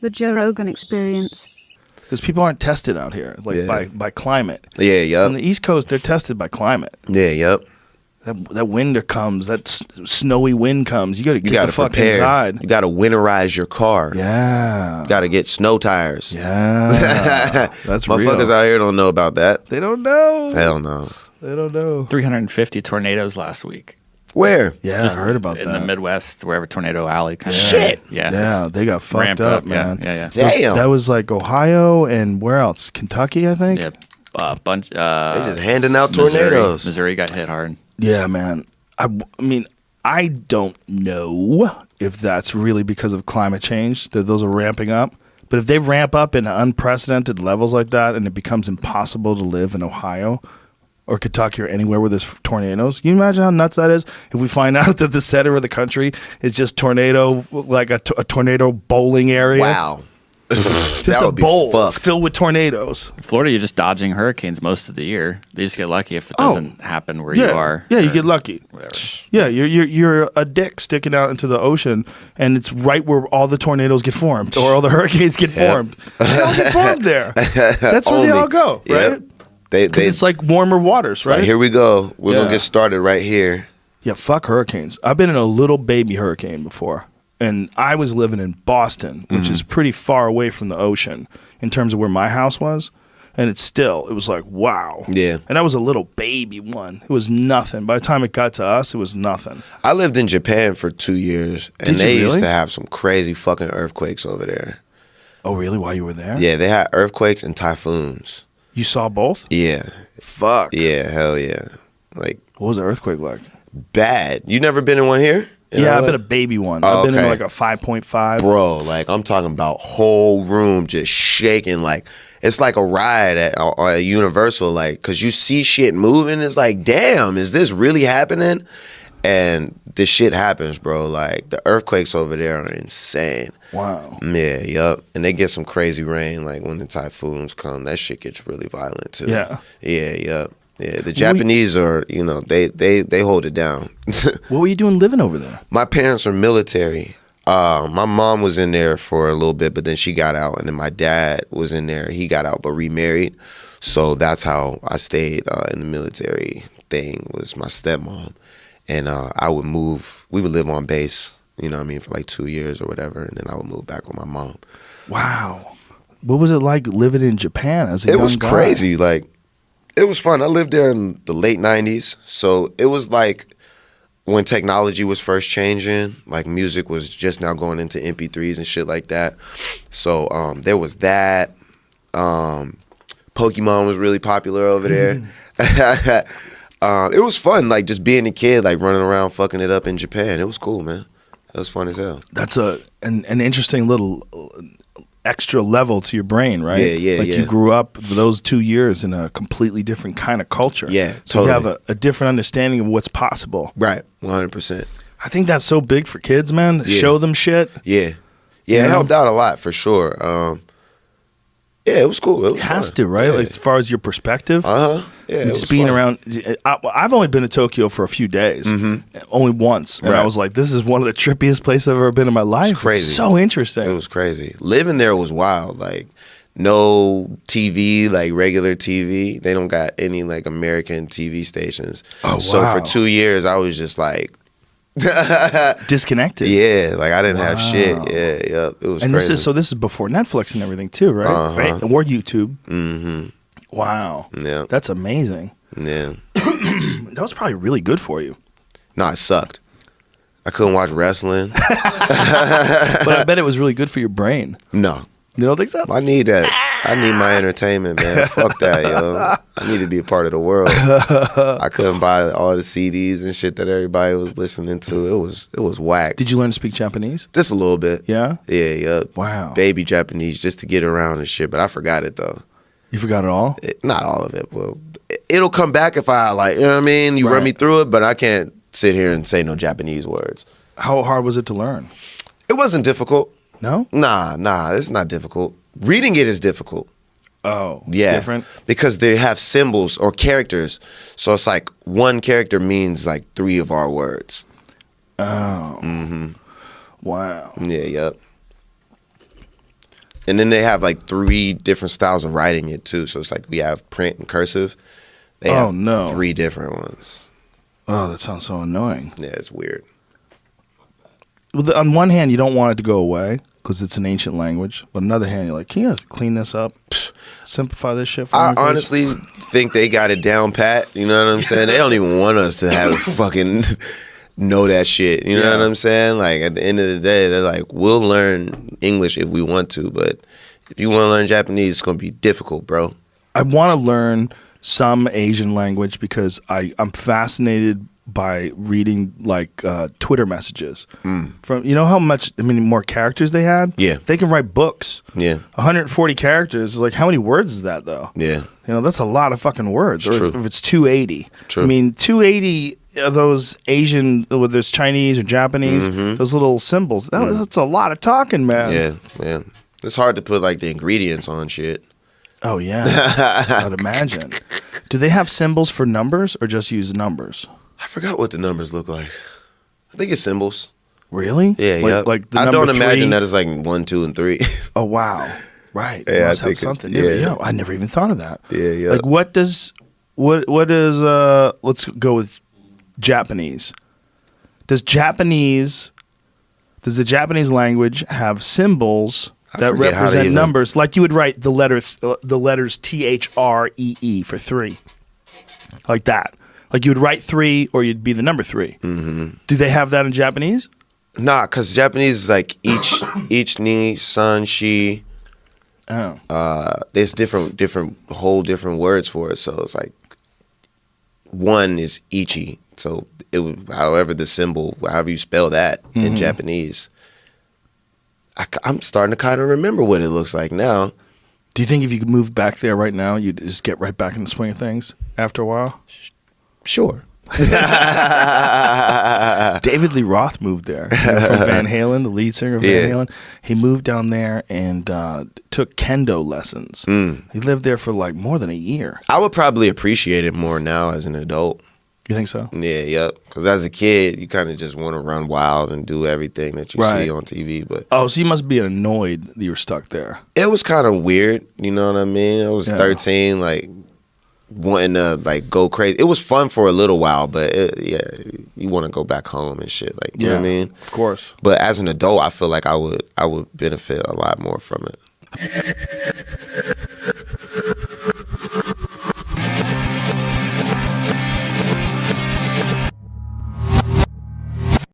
The Joe Rogan Experience. Because people aren't tested out here, like by climate. Yeah, yup. On the East Coast, they're tested by climate. Yeah, yup. That wind comes, that snowy wind comes. You got to get the fuck prepare. inside. You got to winterize your car. Yeah. You got to get snow tires. Yeah. That's real. Motherfuckers out here don't know about that. They don't know. Hell no. They don't know. 350 tornadoes last week. Where? Yeah, I heard about that. In the Midwest, wherever Tornado Alley kind of. Shit. Yeah, they got fucked up, man. Yeah. Damn. That was like Ohio and where else? Kentucky, I think. Yeah, a bunch. They just handing out tornadoes. Missouri got hit hard. Yeah, man. I mean, I don't know if that's really because of climate change that those are ramping up. But if they ramp up in unprecedented levels like that and it becomes impossible to live in Ohio or Kentucky or anywhere where there's tornadoes, can you imagine how nuts that is? If we find out that the center of the country is just tornado, like a tornado bowling area. Wow. Just a bowl filled with tornadoes. In Florida, you're just dodging hurricanes most of the year. They just get lucky if it doesn't happen where you are. Yeah, you get lucky. Whatever. Yeah, you're a dick sticking out into the ocean, and it's right where all the tornadoes get formed or all the hurricanes get formed. They all get formed there. That's where they all go, right? Because it's like warmer waters, right? Like, here we go. We're going to get started right here. Yeah, fuck hurricanes. I've been in a little baby hurricane before. And I was living in Boston, which is pretty far away from the ocean in terms of where my house was. And it was like, wow. Yeah. And that was a little baby one. It was nothing. By the time it got to us, it was nothing. I lived in Japan for 2 years. And they used to have some crazy fucking earthquakes over there. Oh, really? While you were there? Yeah, they had earthquakes and typhoons. You saw both? Yeah. Fuck. Yeah, hell yeah. Like, what was the earthquake like? Bad. You never been in one here? Yeah, I've been a baby one. I've been in like a 5.5. Bro, like I'm talking about whole room just shaking. Like it's like a ride at Universal. Like, cause you see shit moving. It's like, damn, is this really happening? And this shit happens, bro. Like the earthquakes over there are insane. Wow. Yeah, yup. And they get some crazy rain. Like when the typhoons come, that shit gets really violent too. Yeah. Yeah, yup. Yeah, the Japanese are, they hold it down. What were you doing living over there? My parents are military. My mom was in there for a little bit, but then she got out. And then my dad was in there. He got out, but remarried. So that's how I stayed in the military thing, was my stepmom. And I would move. We would live on base, you know what I mean, for like 2 years or whatever. And then I would move back with my mom. Wow. What was it like living in Japan as a young guy? It was crazy. Like, it was fun. I lived there in the late 90s. So it was like when technology was first changing, like music was just now going into MP3s and shit like that. So there was that. Pokemon was really popular over there. It was fun, like just being a kid, like running around fucking it up in Japan. It was cool, man. It was fun as hell. That's an interesting little extra level to your brain, right? Yeah. You grew up those 2 years in a completely different kind of culture. Yeah, so totally. you have a different understanding of what's possible. Right, 100%. I think that's so big for kids, man. Yeah. Show them shit. Yeah, it helped out a lot for sure. Yeah, it was cool. It has to, right? Yeah. Like, as far as your perspective. Yeah, just being around. I've only been to Tokyo for a few days, only once, and I was like, "This is one of the trippiest places I've ever been in my life." It's crazy. It's so interesting. It was crazy. Living there was wild. Like no TV, like regular TV. They don't got any like American TV stations. Oh, so wow. for 2 years, I was just like. Disconnected. Yeah, like I didn't have shit. Yeah, it was. And crazy. this is before Netflix and everything too, right? Right? Or YouTube. Mm-hmm. Wow. Yeah, that's amazing. Yeah, that was probably really good for you. No, it sucked. I couldn't watch wrestling. But I bet it was really good for your brain. No. You don't think so? I need that. I need my entertainment, man. Fuck that, yo. I need to be a part of the world. I couldn't buy all the CDs and shit that everybody was listening to. It was whack. Did you learn to speak Japanese? Just a little bit. Yeah? Yeah. Wow. Baby Japanese just to get around and shit, but I forgot it though. You forgot it all? Not all of it. Well, it'll come back if I like, you know what I mean? You run me through it, but I can't sit here and say no Japanese words. How hard was it to learn? It wasn't difficult. No? Nah, it's not difficult. Reading it is difficult. Oh, yeah. Different? Because they have symbols or characters. So it's like one character means like 3 of our words. Oh. Mm-hmm. Wow. Yeah, yep. And then they have like 3 different styles of writing it too. So it's like we have print and cursive. They have 3 different ones. Oh, that sounds so annoying. Yeah, it's weird. Well, on one hand, you don't want it to go away because it's an ancient language. But on the other hand, you're like, can you guys clean this up? Simplify this shit for me, I please? honestly think they got it down pat. You know what I'm saying? They don't even want us to have fucking know that shit. You know what I'm saying? Like, at the end of the day, they're like, we'll learn English if we want to. But if you want to learn Japanese, it's going to be difficult, bro. I want to learn some Asian language because I'm fascinated by reading like Twitter messages from, you know how many more characters they had? Yeah. They can write books. Yeah. 140 characters. Like, how many words is that though? Yeah. You know, that's a lot of fucking words. True. Or if it's 280. True. I mean, 280 of those Asian, whether it's Chinese or Japanese, those little symbols, that's a lot of talking, man. Yeah, yeah. It's hard to put like the ingredients on shit. Oh, yeah. I'd imagine. Do they have symbols for numbers or just use numbers? I forgot what the numbers look like. I think it's symbols. Really? Yeah, like the I number don't imagine 3? that it's like 1, 2 and 3. Oh, wow. Right. Yeah, It I must have think something. yeah. I never even thought of that. Yeah. Like, what is let's go with Japanese. Does the Japanese language have symbols that forget how they represent even- numbers? Like you would write the letters THREE for 3. Like that. Like you would write 3 or you'd be the number 3. Mm-hmm. Do they have that in Japanese? Nah, because Japanese is like each ni, san, shi. Oh. There's different words for it. So it's like 1 is ichi. So it would, however you spell that in Japanese. I'm starting to kind of remember what it looks like now. Do you think if you could move back there right now, you'd just get right back in the swing of things after a while? Sure. David Lee Roth moved there from Van Halen, the lead singer of Van Halen. He moved down there and took kendo lessons. He lived there for like more than a year. I would probably appreciate it more now as an adult. You think so? Yeah, yep. Because as a kid, you kind of just want to run wild and do everything that you see on TV. But oh, so you must be annoyed that you were stuck there. it was kind of weird. You know what I mean? I was 13, like wanting to like go crazy. It was fun for a little while, but you want to go back home and shit. Like, you know what I mean? Of course. But as an adult, I feel like I would benefit a lot more from it.